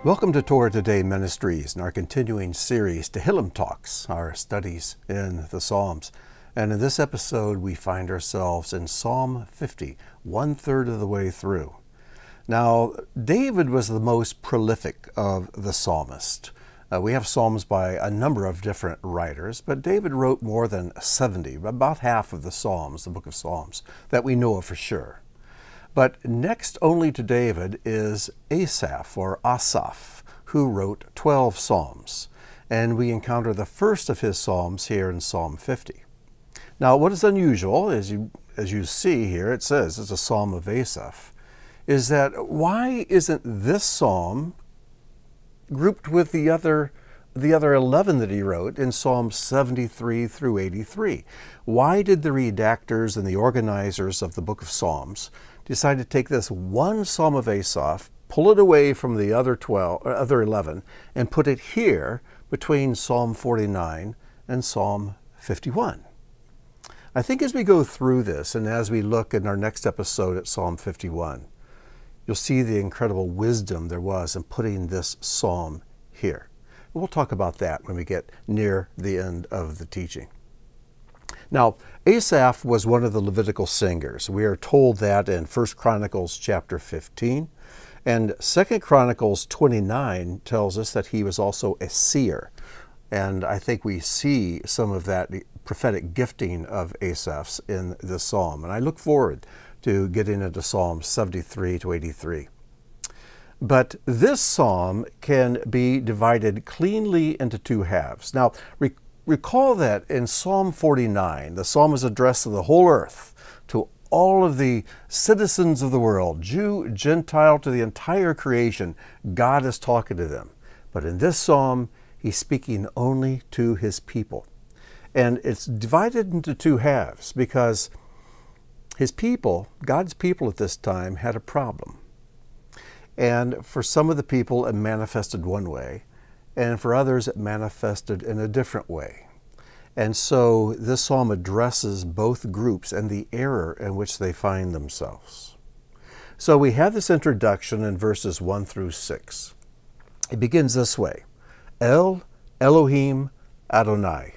Welcome to Torah Today Ministries and our continuing series, Tehillim Talks, our studies in the Psalms. And in this episode, we find ourselves in Psalm 50, 1/3 of the way through. Now, David was the most prolific of the psalmists. We have psalms by a number of different writers, but David wrote more than 70, about half of the Psalms, the book of Psalms, that we know of for sure. But next only to David is Asaph, or Asaph, who wrote 12 psalms. And we encounter the first of his psalms here in Psalm 50. Now, what is unusual, as you see here, it says it's a psalm of Asaph, is that why isn't this psalm grouped with the other 11 that he wrote in Psalms 73 through 83? Why did the redactors and the organizers of the book of Psalms decide to take this one psalm of Asaph, pull it away from the other 11, and put it here between Psalm 49 and Psalm 51? I think as we go through this, and as we look in our next episode at Psalm 51, you'll see the incredible wisdom there was in putting this psalm here. We'll talk about that when we get near the end of the teaching. Now, Asaph was one of the Levitical singers. We are told that in 1 Chronicles chapter 15, and 2 Chronicles 29 tells us that he was also a seer. And I think we see some of that prophetic gifting of Asaph's in this psalm. And I look forward to getting into Psalms 73 to 83. But this psalm can be divided cleanly into two halves. Now, recall that in Psalm 49, the psalm is addressed to the whole earth, to all of the citizens of the world, Jew, Gentile, to the entire creation. God is talking to them. But in this psalm, he's speaking only to his people. And it's divided into two halves because his people, God's people at this time, had a problem. And for some of the people, it manifested one way, and for others, it manifested in a different way. And so this psalm addresses both groups and the error in which they find themselves. So we have this introduction in verses 1 through 6. It begins this way: El Elohim Adonai.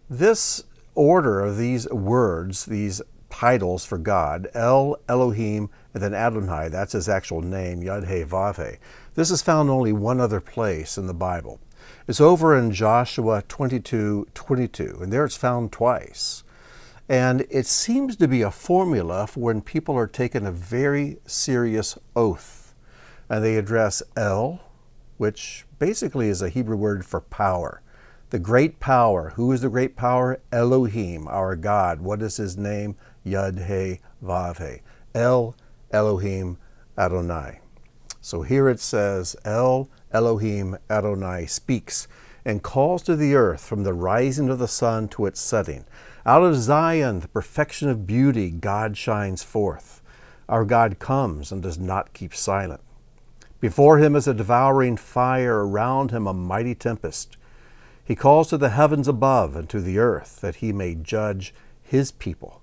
This order of these words, these titles for God, El Elohim, and then Adonai, that's his actual name, Yod-Heh-Vav-Heh. This is found only one other place in the Bible. It's over in Joshua 22:22, and there it's found twice. And it seems to be a formula for when people are taking a very serious oath. And they address El, which basically is a Hebrew word for power. The great power. Who is the great power? Elohim, our God. What is his name? Yod-Heh-Vav-Heh. El Elohim Adonai. So here it says, El Elohim Adonai speaks and calls to the earth from the rising of the sun to its setting. Out of Zion, the perfection of beauty, God shines forth. Our God comes and does not keep silent. Before him is a devouring fire, around him a mighty tempest. He calls to the heavens above and to the earth that he may judge his people.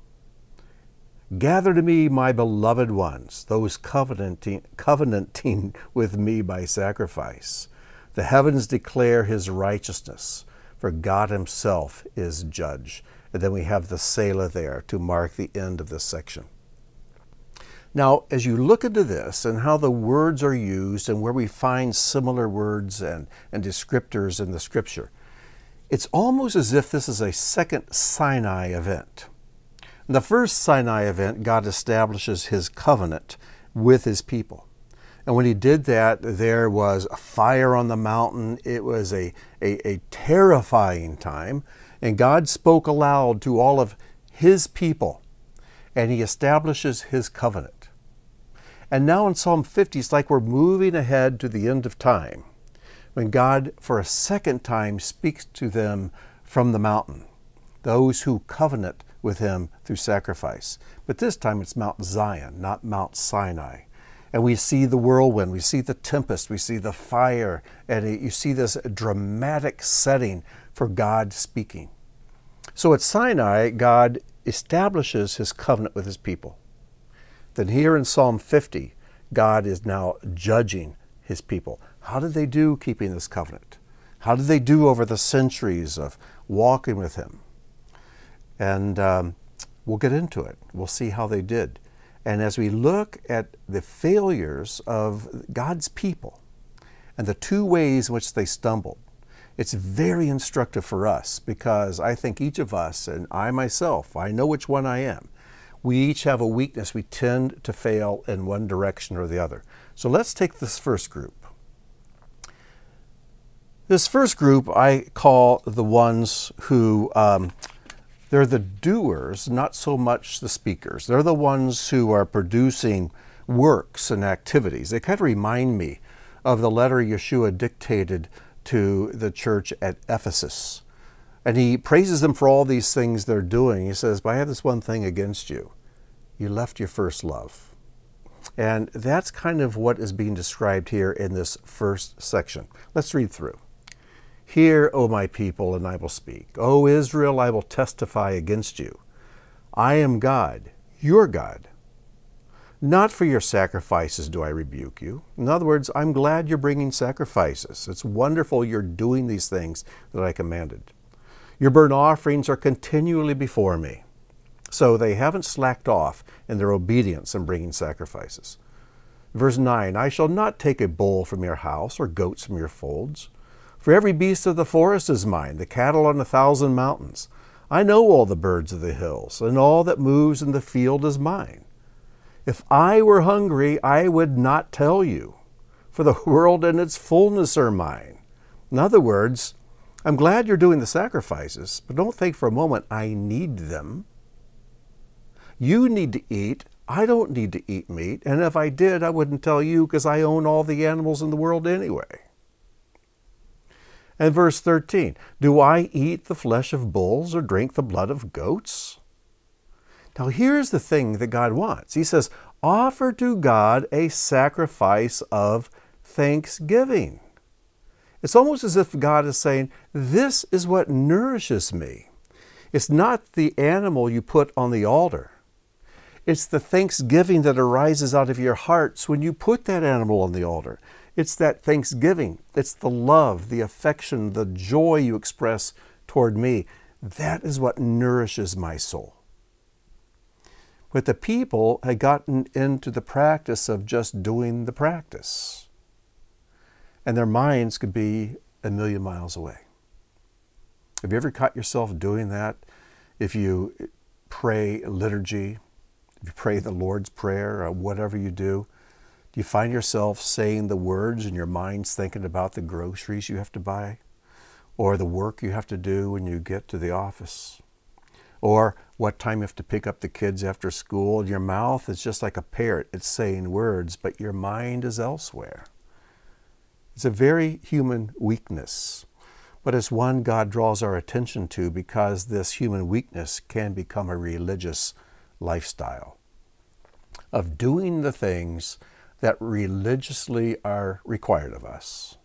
Gather to me, my beloved ones, those covenanting with me by sacrifice. The heavens declare his righteousness, for God himself is judge. And then we have the Selah there to mark the end of this section. Now, as you look into this and how the words are used and where we find similar words and descriptors in the Scripture, it's almost as if this is a second Sinai event. In the first Sinai event, God establishes his covenant with his people. And when he did that, there was a fire on the mountain. It was a terrifying time. And God spoke aloud to all of his people. And he establishes his covenant. And now in Psalm 50, it's like we're moving ahead to the end of time, when God, for a second time, speaks to them from the mountain, those who covenant with him through sacrifice. But this time it's Mount Zion, not Mount Sinai. And we see the whirlwind, we see the tempest, we see the fire, and you see this dramatic setting for God speaking. So at Sinai, God establishes his covenant with his people. Then here in Psalm 50, God is now judging his people. How did they do keeping this covenant? How did they do over the centuries of walking with him? And we'll get into it. We'll see how they did. And as we look at the failures of God's people and the two ways in which they stumbled, it's very instructive for us, because I think each of us, and I myself, I know which one I am, we each have a weakness. We tend to fail in one direction or the other. So let's take this first group. This first group I call the ones who, they're the doers, not so much the speakers. They're the ones who are producing works and activities. They kind of remind me of the letter Yeshua dictated to the church at Ephesus. And he praises them for all these things they're doing. He says, but I have this one thing against you. You left your first love. And that's kind of what is being described here in this first section. Let's read through. Hear, O my people, and I will speak. O Israel, I will testify against you. I am God, your God. Not for your sacrifices do I rebuke you. In other words, I'm glad you're bringing sacrifices. It's wonderful you're doing these things that I commanded. Your burnt offerings are continually before me. So they haven't slacked off in their obedience in bringing sacrifices. Verse 9, I shall not take a bull from your house or goats from your folds. For every beast of the forest is mine, the cattle on 1,000 mountains. I know all the birds of the hills, and all that moves in the field is mine. If I were hungry, I would not tell you, for the world and its fullness are mine. In other words, I'm glad you're doing the sacrifices, but don't think for a moment I need them. You need to eat. I don't need to eat meat. And if I did, I wouldn't tell you, because I own all the animals in the world anyway. And verse 13, do I eat the flesh of bulls or drink the blood of goats? Now here's the thing that God wants. He says, offer to God a sacrifice of thanksgiving. It's almost as if God is saying, this is what nourishes me. It's not the animal you put on the altar. It's the thanksgiving that arises out of your hearts when you put that animal on the altar. It's that thanksgiving. It's the love, the affection, the joy you express toward me. That is what nourishes my soul. But the people had gotten into the practice of just doing the practice. And their minds could be a million miles away. Have you ever caught yourself doing that? If you pray liturgy, if you pray the Lord's Prayer, or whatever you do you find yourself saying the words and your mind's thinking about the groceries you have to buy, or the work you have to do when you get to the office, or what time you have to pick up the kids after school? Your mouth is just like a parrot. It's saying words, but your mind is elsewhere. It's a very human weakness, but it's one God draws our attention to, because this human weakness can become a religious lifestyle of doing the things that religiously are required of us,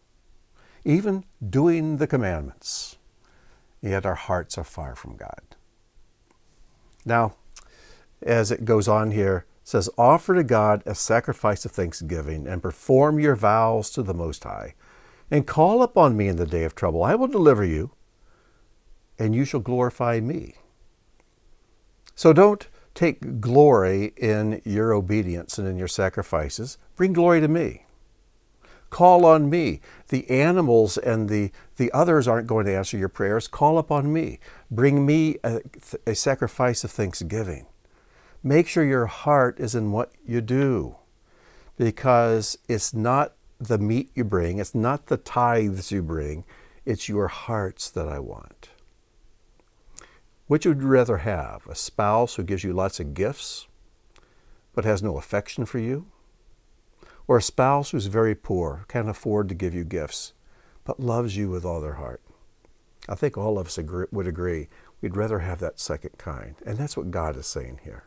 even doing the commandments, yet our hearts are far from God. Now, as it goes on here, it says, offer to God a sacrifice of thanksgiving and perform your vows to the Most High, and call upon me in the day of trouble. I will deliver you, and you shall glorify me. So don't take glory in your obedience and in your sacrifices. Bring glory to me. Call on me. The animals and the others aren't going to answer your prayers. Call upon me. Bring me a sacrifice of thanksgiving. Make sure your heart is in what you do, because it's not the meat you bring, it's not the tithes you bring, it's your hearts that I want. Which would you rather have? A spouse who gives you lots of gifts but has no affection for you? Or a spouse who's very poor, can't afford to give you gifts, but loves you with all their heart? I think all of us would agree we'd rather have that second kind. And that's what God is saying here.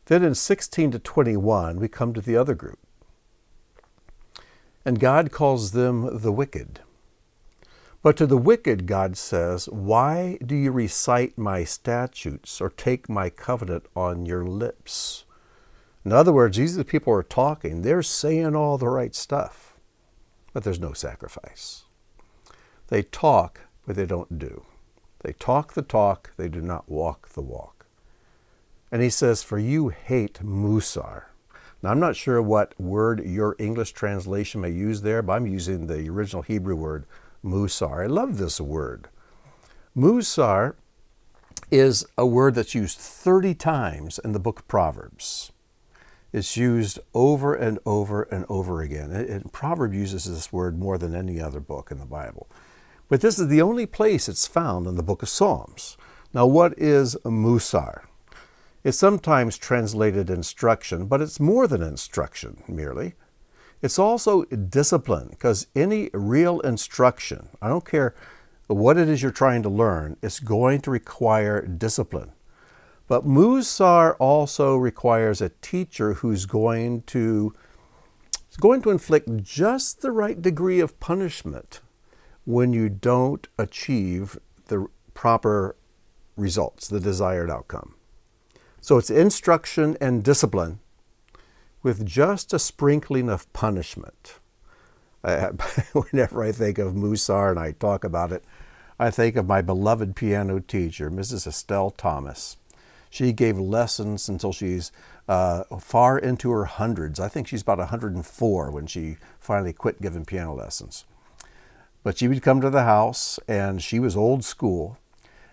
Then in 16 to 21, we come to the other group. And God calls them the wicked. But to the wicked, God says, why do you recite my statutes or take my covenant on your lips? In other words, these are the people who are talking. They're saying all the right stuff, but there's no sacrifice. They talk, but they don't do. They talk the talk, they do not walk the walk. And he says, for you hate Musar. Now, I'm not sure what word your English translation may use there, but I'm using the original Hebrew word Musar. I love this word. Musar is a word that's used 30 times in the book of Proverbs. It's used over and over and over again. And Proverbs uses this word more than any other book in the Bible. But this is the only place it's found in the book of Psalms. Now, what is Musar? It's sometimes translated instruction, but it's more than instruction merely. It's also discipline, because any real instruction, I don't care what it is you're trying to learn, it's going to require discipline. But Musar also requires a teacher who's going to inflict just the right degree of punishment when you don't achieve the proper results, the desired outcome. So it's instruction and discipline with just a sprinkling of punishment. Whenever I think of Musar and I talk about it, I think of my beloved piano teacher, Mrs. Estelle Thomas. She gave lessons until she's far into her hundreds. I think she's about 104 when she finally quit giving piano lessons. But she would come to the house, and she was old school,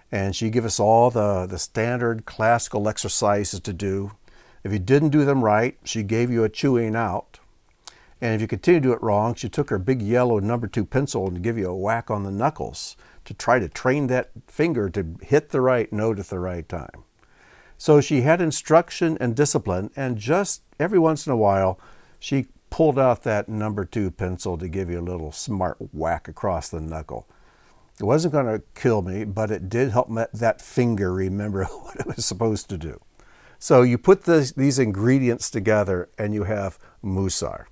and she'd give us all the standard classical exercises to do. If you didn't do them right, she gave you a chewing out. And if you continued to do it wrong, she took her big yellow number 2 pencil and give you a whack on the knuckles to try to train that finger to hit the right note at the right time. So she had instruction and discipline, and just every once in a while, she pulled out that number 2 pencil to give you a little smart whack across the knuckle. It wasn't going to kill me, but it did help that finger remember what it was supposed to do. So you put these ingredients together and you have Musar.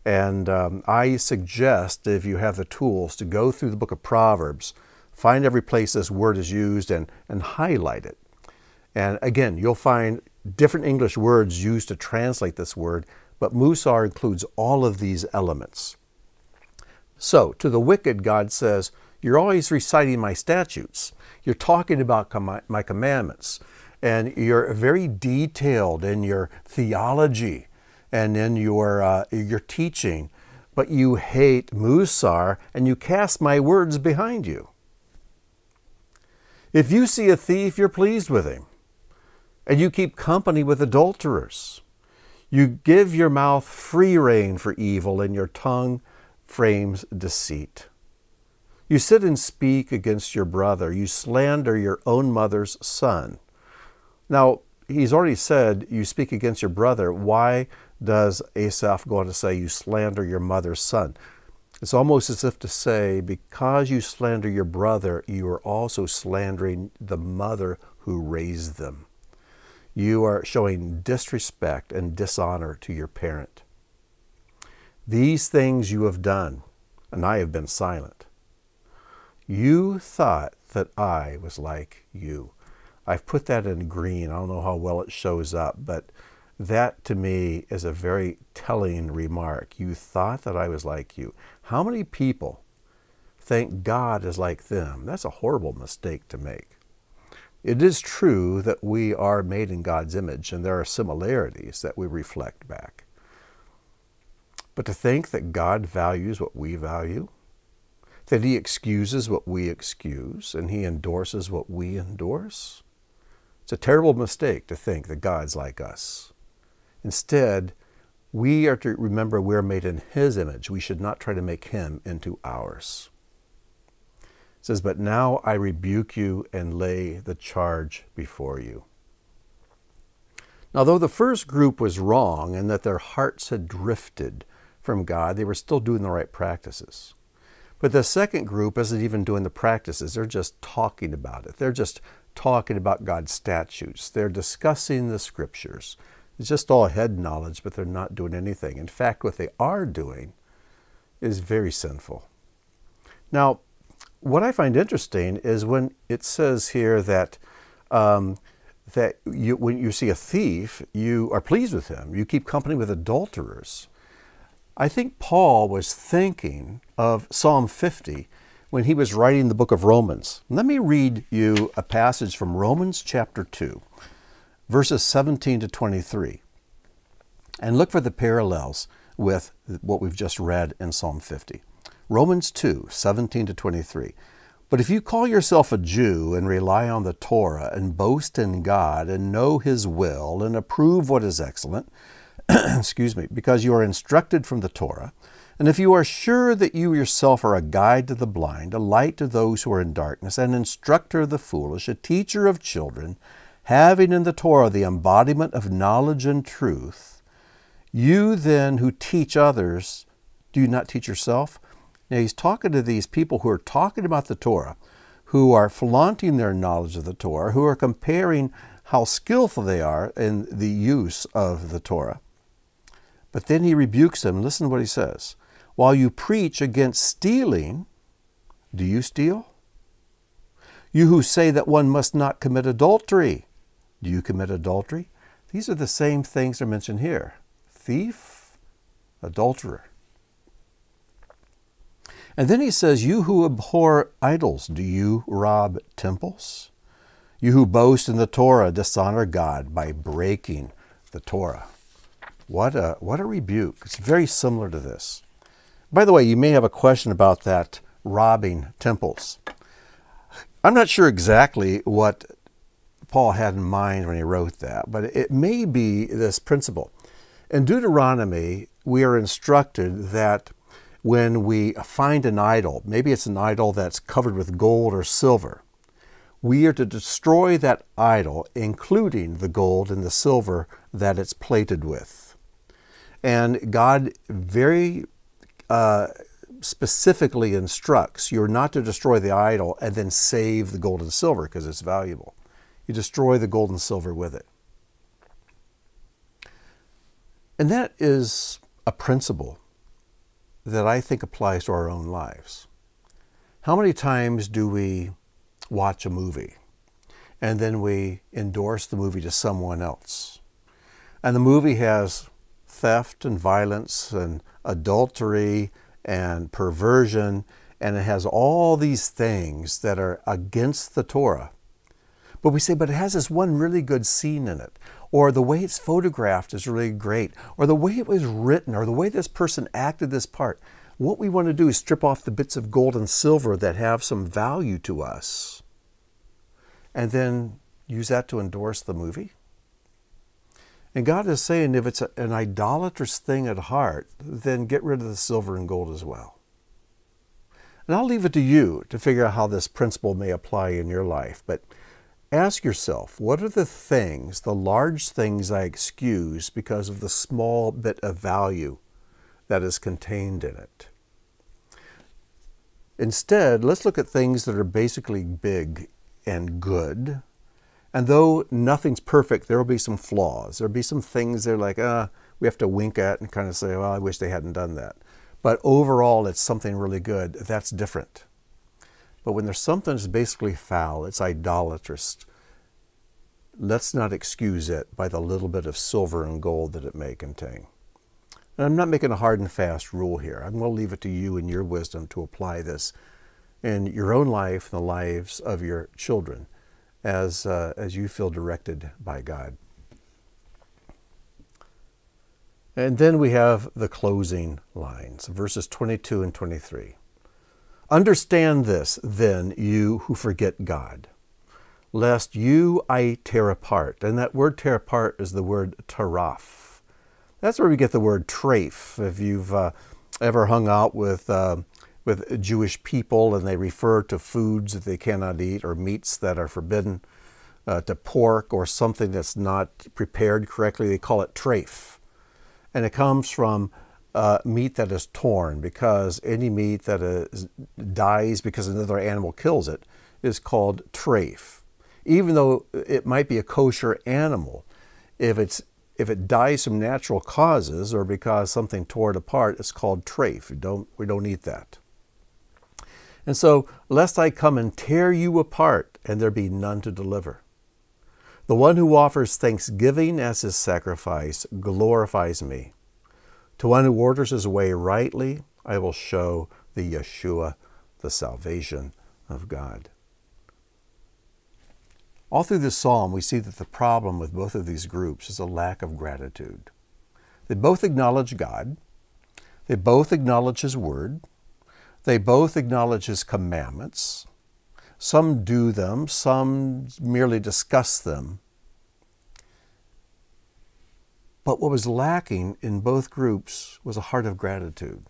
And I suggest, if you have the tools, to go through the book of Proverbs, find every place this word is used and highlight it. And again, you'll find different English words used to translate this word, but Musar includes all of these elements. So, to the wicked, God says, you're always reciting my statutes. You're talking about my commandments. And you're very detailed in your theology and in your teaching. But you hate Musar, and you cast my words behind you. If you see a thief, you're pleased with him, and you keep company with adulterers. You give your mouth free rein for evil, and your tongue frames deceit. You sit and speak against your brother. You slander your own mother's son. Now, he's already said you speak against your brother. Why does Asaph go on to say you slander your mother's son? It's almost as if to say, because you slander your brother, you are also slandering the mother who raised them. You are showing disrespect and dishonor to your parent. These things you have done, and I have been silent. You thought that I was like you. I've put that in green. I don't know how well it shows up, but that to me is a very telling remark. You thought that I was like you. How many people think God is like them? That's a horrible mistake to make. It is true that we are made in God's image, and there are similarities that we reflect back. But to think that God values what we value, that he excuses what we excuse, and he endorses what we endorse, it's a terrible mistake to think that God's like us. Instead, we are to remember we're made in his image. We should not try to make him into ours. It says, but now I rebuke you and lay the charge before you. Now, though the first group was wrong and that their hearts had drifted from God, they were still doing the right practices. But the second group isn't even doing the practices. They're just talking about it. They're just talking about God's statutes. They're discussing the scriptures. It's just all head knowledge, but they're not doing anything. In fact, what they are doing is very sinful. Now, what I find interesting is when it says here that that when you see a thief, you are pleased with him. You keep company with adulterers. I think Paul was thinking of Psalm 50 when he was writing the book of Romans. Let me read you a passage from Romans chapter 2, verses 17 to 23. And look for the parallels with what we've just read in Psalm 50. Romans 2, 17 to 23. But if you call yourself a Jew and rely on the Torah and boast in God and know His will and approve what is excellent, excuse me, because you are instructed from the Torah, and if you are sure that you yourself are a guide to the blind, a light to those who are in darkness, an instructor of the foolish, a teacher of children, having in the Torah the embodiment of knowledge and truth, you then who teach others, do you not teach yourself? Now he's talking to these people who are talking about the Torah, who are flaunting their knowledge of the Torah, who are comparing how skillful they are in the use of the Torah. But then he rebukes them. Listen to what he says. While you preach against stealing, do you steal? You who say that one must not commit adultery, do you commit adultery? These are the same things that are mentioned here. Thief, adulterer. And then he says, you who abhor idols, do you rob temples? You who boast in the Torah dishonor God by breaking the Torah. What a rebuke. It's very similar to this. By the way, you may have a question about that robbing temples. I'm not sure exactly what Paul had in mind when he wrote that, but it may be this principle. In Deuteronomy, we are instructed that when we find an idol, maybe it's an idol that's covered with gold or silver, we are to destroy that idol, including the gold and the silver that it's plated with. And God very specifically instructs you're not to destroy the idol and then save the gold and silver because it's valuable. You destroy the gold and silver with it. And that is a principle that I think applies to our own lives. How many times do we watch a movie and then we endorse the movie to someone else? And the movie has theft and violence and adultery and perversion, and it has all these things that are against the Torah. But we say, but it has this one really good scene in it, or the way it's photographed is really great, or the way it was written, or the way this person acted this part. What we want to do is strip off the bits of gold and silver that have some value to us, and then use that to endorse the movie. And God is saying, if it's an idolatrous thing at heart, then get rid of the silver and gold as well. And I'll leave it to you to figure out how this principle may apply in your life. But ask yourself, what are the things, the large things I excuse because of the small bit of value that is contained in it? Instead, let's look at things that are basically big and good. And though nothing's perfect, there will be some flaws. There will be some things they're like, we have to wink at and kind of say, well, I wish they hadn't done that. But overall, it's something really good. That's different. But when there's something that's basically foul, it's idolatrous, let's not excuse it by the little bit of silver and gold that it may contain. And I'm not making a hard and fast rule here. I'm going to leave it to you and your wisdom to apply this in your own life and the lives of your children as you feel directed by God. And then we have the closing lines, verses 22 and 23. Understand this, then, you who forget God, lest you I tear apart. And that word tear apart is the word taraf. That's where we get the word treif. If you've ever hung out with Jewish people and they refer to foods that they cannot eat or meats that are forbidden, to pork or something that's not prepared correctly, they call it treif. And it comes from meat that is torn, because any meat that dies because another animal kills it is called treif. Even though it might be a kosher animal, if it dies from natural causes or because something tore it apart, it's called treif. We don't eat that. And so, lest I come and tear you apart and there be none to deliver. The one who offers thanksgiving as his sacrifice glorifies me. To one who orders his way rightly, I will show the Yeshua, the salvation of God. All through this psalm, we see that the problem with both of these groups is a lack of gratitude. They both acknowledge God. They both acknowledge His Word. They both acknowledge His commandments. Some do them, some merely discuss them. But what was lacking in both groups was a heart of gratitude.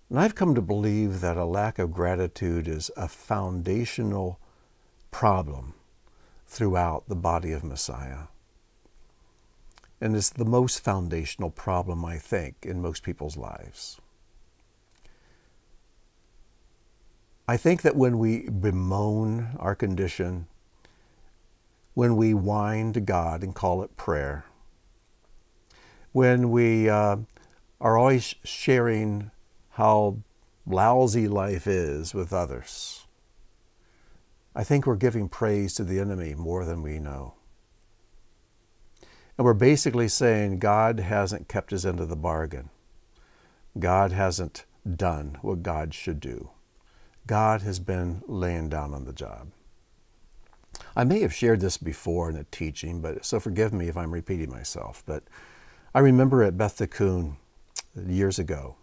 And I've come to believe that a lack of gratitude is a foundational problem throughout the body of Messiah. And it's the most foundational problem, I think, in most people's lives. I think that when we bemoan our condition, when we whine to God and call it prayer, when we are always sharing how lousy life is with others, I think we're giving praise to the enemy more than we know. And we're basically saying God hasn't kept His end of the bargain. God hasn't done what God should do. God has been laying down on the job. I may have shared this before in a teaching, so forgive me if I'm repeating myself. But I remember at Beth Tikkun years ago,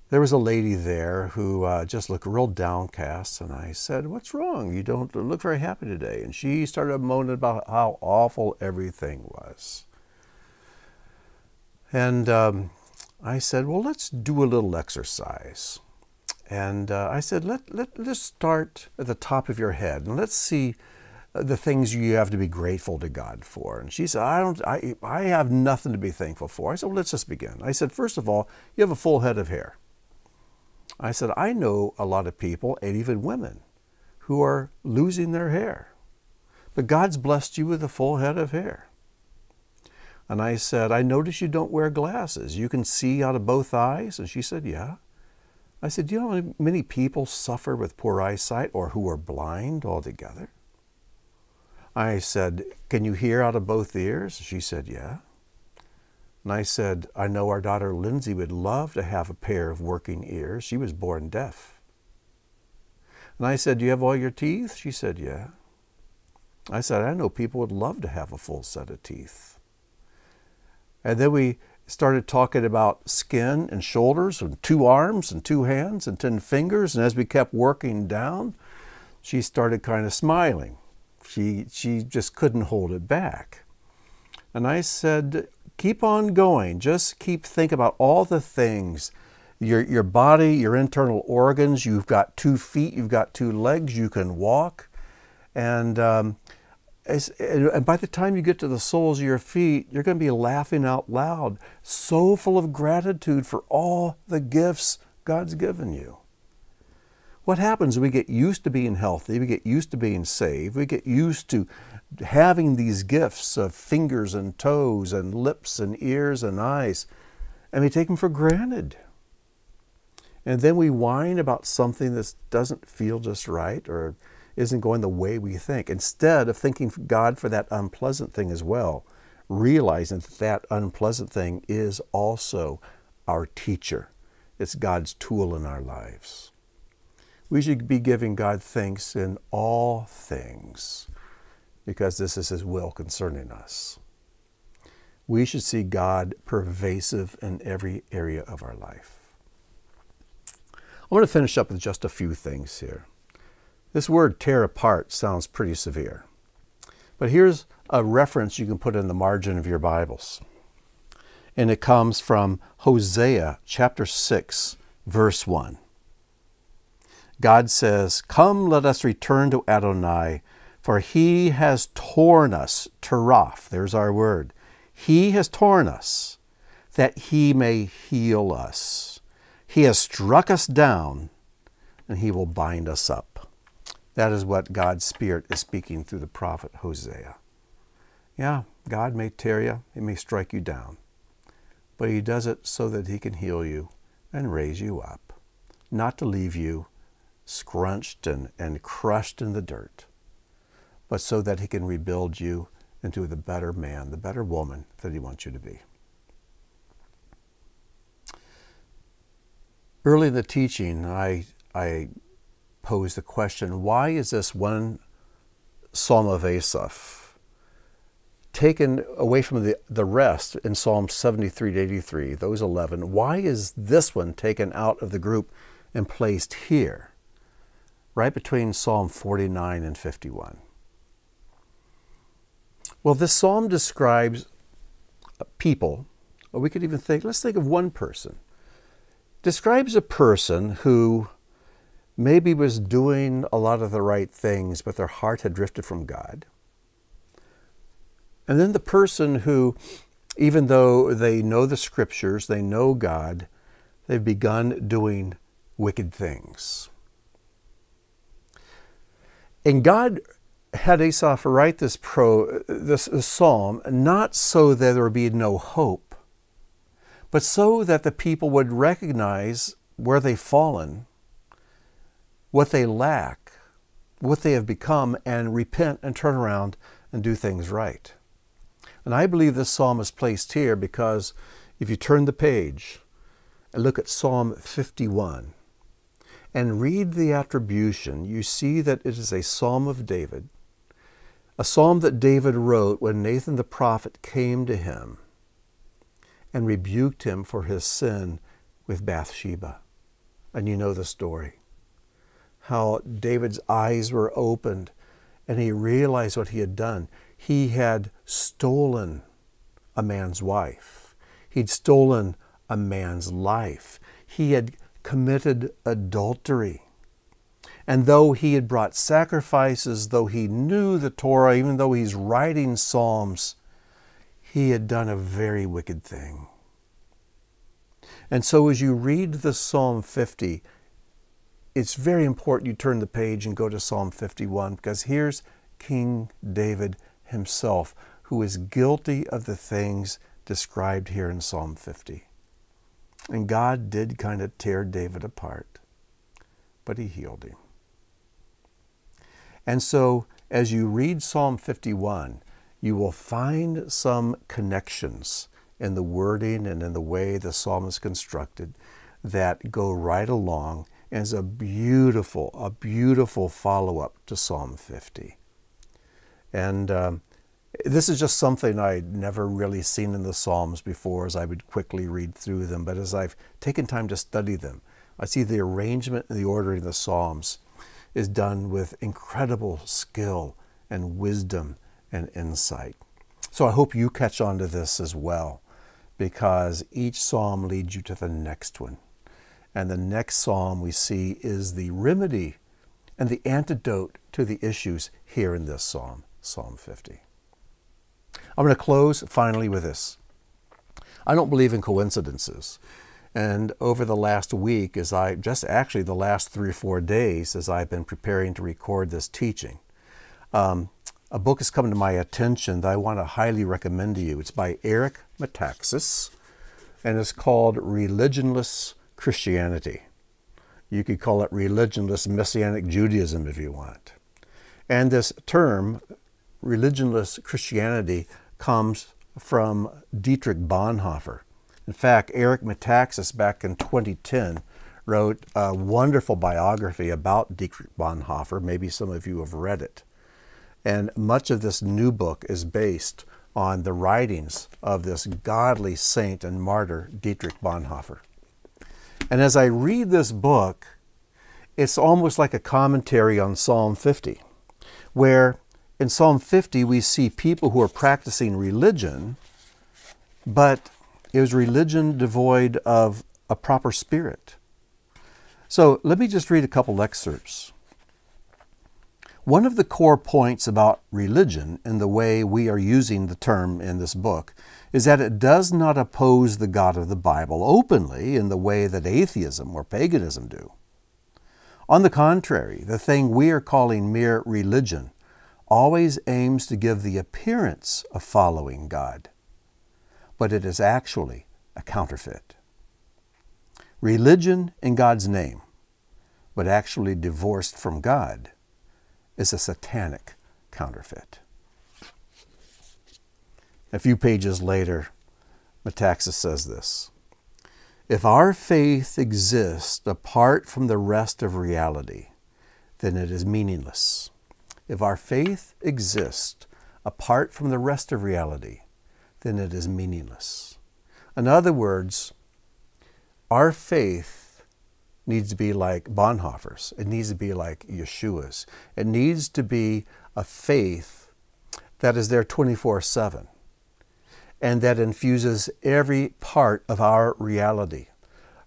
there was a lady there who just looked real downcast, and I said, "What's wrong? You don't look very happy today." And she started moaning about how awful everything was. And I said, "Well, let's do a little exercise." And I said, let's start at the top of your head, and let's see the things you have to be grateful to God for. And she said, I have nothing to be thankful for. I said, well, let's just begin. I said, first of all, you have a full head of hair. I said, I know a lot of people, and even women, who are losing their hair. But God's blessed you with a full head of hair. And I said, I notice you don't wear glasses. You can see out of both eyes? And she said, yeah. I said, do you know how many people suffer with poor eyesight or who are blind altogether? I said, can you hear out of both ears? She said, yeah. And I said, I know our daughter Lindsay would love to have a pair of working ears. She was born deaf. And I said, do you have all your teeth? She said, yeah. I said, I know people would love to have a full set of teeth. And then we started talking about skin and shoulders and 2 arms and 2 hands and 10 fingers. And as we kept working down, she started kind of smiling. She just couldn't hold it back. And I said, keep on going. Just keep thinking about all the things. Your body, your internal organs. You've got 2 feet. You've got 2 legs. You can walk. And by the time you get to the soles of your feet, you're going to be laughing out loud, so full of gratitude for all the gifts God's given you. What happens is we get used to being healthy, we get used to being saved, we get used to having these gifts of fingers and toes and lips and ears and eyes, and we take them for granted. And then we whine about something that doesn't feel just right or isn't going the way we think, instead of thanking God for that unpleasant thing as well, realizing that that unpleasant thing is also our teacher. It's God's tool in our lives. We should be giving God thanks in all things, because this is His will concerning us. We should see God pervasive in every area of our life. I want to finish up with just a few things here. This word tear apart sounds pretty severe. But here's a reference you can put in the margin of your Bibles. And it comes from Hosea chapter 6, verse 1. God says, "Come, let us return to Adonai, for He has torn us," teraf, there's our word. He has torn us, that He may heal us. He has struck us down, and He will bind us up. That is what God's Spirit is speaking through the prophet Hosea. Yeah, God may tear you, He may strike you down, but He does it so that He can heal you and raise you up, not to leave you scrunched and crushed in the dirt, but so that he can rebuild you into the better man, the better woman that he wants you to be. Early in the teaching, I posed the question, why is this one Psalm of Asaph taken away from the rest in Psalms 73 to 83, those 11? Why is this one taken out of the group and placed here, right between Psalm 49 and 51? Well, this psalm describes people, or we could even think, let's think of one person. Describes a person who maybe was doing a lot of the right things, but their heart had drifted from God. And then the person who, even though they know the scriptures, they know God, they've begun doing wicked things. And God had Asaph write this psalm not so that there would be no hope, but so that the people would recognize where they've fallen, what they lack, what they have become, and repent and turn around and do things right. And I believe this psalm is placed here because if you turn the page and look at Psalm 51 and read the attribution, you see that it is a psalm of David, a psalm that David wrote when Nathan the prophet came to him and rebuked him for his sin with Bathsheba. And you know the story. How David's eyes were opened and he realized what he had done. He had stolen a man's wife. He'd stolen a man's life. He had committed adultery. And though he had brought sacrifices, though he knew the Torah, even though he's writing Psalms, he had done a very wicked thing. And so as you read the Psalm 50, it's very important you turn the page and go to Psalm 51, because here's King David himself, who is guilty of the things described here in Psalm 50. And God did kind of tear David apart, but he healed him. And so as you read Psalm 51, you will find some connections in the wording and in the way the psalm is constructed that go right along and is a beautiful follow-up to Psalm 50. And this is just something I'd never really seen in the Psalms before as I would quickly read through them. But as I've taken time to study them, I see the arrangement and the ordering of the Psalms is done with incredible skill and wisdom and insight. So I hope you catch on to this as well, because each psalm leads you to the next one. And the next psalm we see is the remedy and the antidote to the issues here in this psalm, Psalm 50. I'm going to close finally with this. I don't believe in coincidences. And over the last week, the last 3 or 4 days, as I've been preparing to record this teaching, a book has come to my attention that I want to highly recommend to you. It's by Eric Metaxas, and it's called Religionless Christianity. You could call it Religionless Messianic Judaism if you want. And this term, Religionless Christianity, comes from Dietrich Bonhoeffer. In fact, Eric Metaxas back in 2010 wrote a wonderful biography about Dietrich Bonhoeffer. Maybe some of you have read it. And much of this new book is based on the writings of this godly saint and martyr, Dietrich Bonhoeffer. And as I read this book, it's almost like a commentary on Psalm 50, where in Psalm 50 we see people who are practicing religion, but it was religion devoid of a proper spirit. So let me just read a couple excerpts. One of the core points about religion in the way we are using the term in this book is that it does not oppose the God of the Bible openly in the way that atheism or paganism do. On the contrary, the thing we are calling mere religion always aims to give the appearance of following God, but it is actually a counterfeit. Religion in God's name, but actually divorced from God, is a satanic counterfeit. A few pages later, Metaxas says this: if our faith exists apart from the rest of reality, then it is meaningless. If our faith exists apart from the rest of reality, then it is meaningless. In other words, our faith needs to be like Bonhoeffer's. It needs to be like Yeshua's. It needs to be a faith that is there 24/7 and that infuses every part of our reality,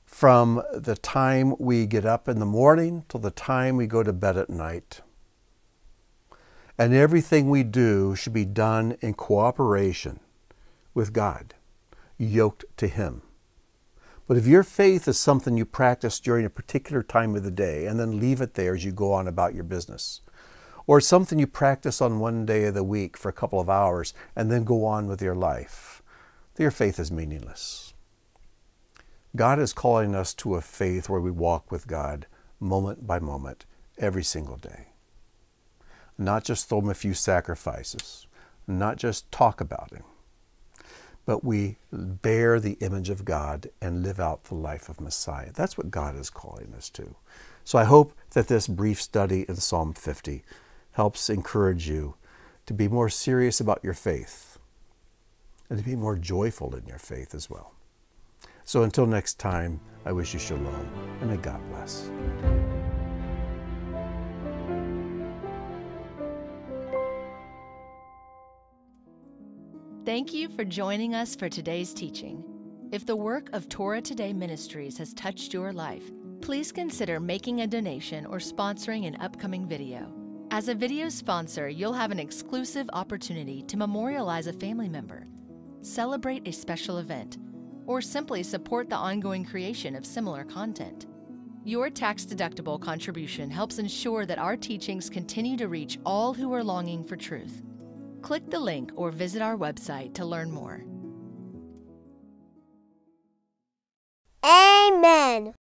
from the time we get up in the morning till the time we go to bed at night. And everything we do should be done in cooperation with God, yoked to Him. But if your faith is something you practice during a particular time of the day and then leave it there as you go on about your business, or something you practice on one day of the week for a couple of hours and then go on with your life, your faith is meaningless. God is calling us to a faith where we walk with God moment by moment, every single day. Not just throw Him a few sacrifices, not just talk about Him, but we bear the image of God and live out the life of Messiah. That's what God is calling us to. So I hope that this brief study in Psalm 50 helps encourage you to be more serious about your faith and to be more joyful in your faith as well. So until next time, I wish you shalom and may God bless. Thank you for joining us for today's teaching. If the work of Torah Today Ministries has touched your life, please consider making a donation or sponsoring an upcoming video. As a video sponsor, you'll have an exclusive opportunity to memorialize a family member, celebrate a special event, or simply support the ongoing creation of similar content. Your tax-deductible contribution helps ensure that our teachings continue to reach all who are longing for truth. Click the link or visit our website to learn more. Amen.